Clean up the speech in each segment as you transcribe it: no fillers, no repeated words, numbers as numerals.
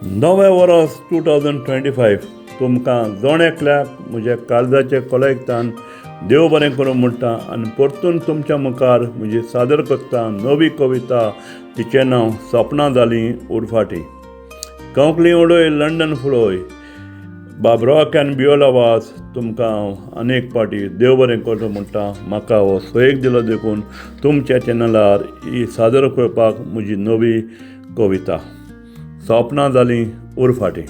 नवें वर्स 2025 तुमकां जोण एकल्याक म्हज्या काळजाचे कलयतान देव बरें करूं म्हणटा आनी परतून तुमच्या मुखार म्हजी सादर करता नवी कविता. तिचें नांव सपनां जालीं उरफाटीं. कोंकणी उडय लंडन फुलोय. बाबरो कॅन बियोला वाज तुमकां हांव अनेक पाटी देव बरें करूं म्हणटा. म्हाका हो सयेक दिलो देखून तुमच्या चॅनलार ही सादर करपाक म्हजी नवी कविता सपनां जालीं उरफाटीं.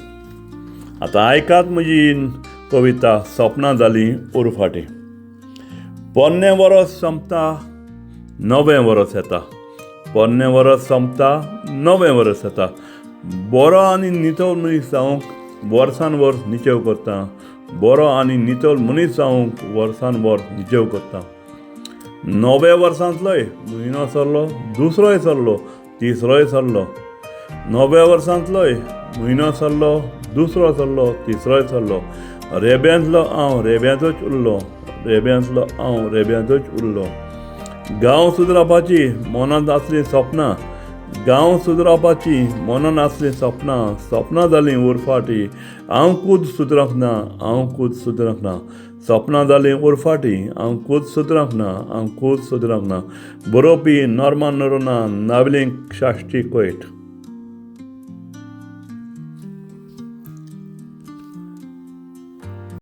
आतां आयकात म्हजी कविता सपनां जालीं उरफाटीं. पोन्नें वरस संपता नवें वरस येता. पोन्नें वरस संपता नवें वरस येता. बरो आनी नितळ मनीस जावंक वर्सान वर्स निचेव करता. बरो आनी नितळ मनीस जावंक वर्सान वर्स निचेव करता. नव्या वर्सांतलोय म्हयनो सरलो, दुसरोय सरलो, तिसरोय सरलो. नव्या वर्सांतलोय म्हयनो सरलो, दुसरो सरलो, तिसरोय सरलो. रेब्यांतलो हांव रेब्यांतूच उरलो, रेब्यांतलो हांव रेब्यांतूच उरलो. गांव सुदरावपाची मनांत आसलीं सपनां, गांव सुदरावपाची मनांत आसलीं सपनां, सपनां जालीं उरफाटीं. हांव खूद सुदरंक ना, हांव खूद सुदरंक ना. सपनां जालीं उरफाटीं. हांव खूद सुदरंक ना, हांव खूद सुदरंक ना. बरोवपी नॉर्मन नोरोना, नाविलिंक शाश्टी कोयट.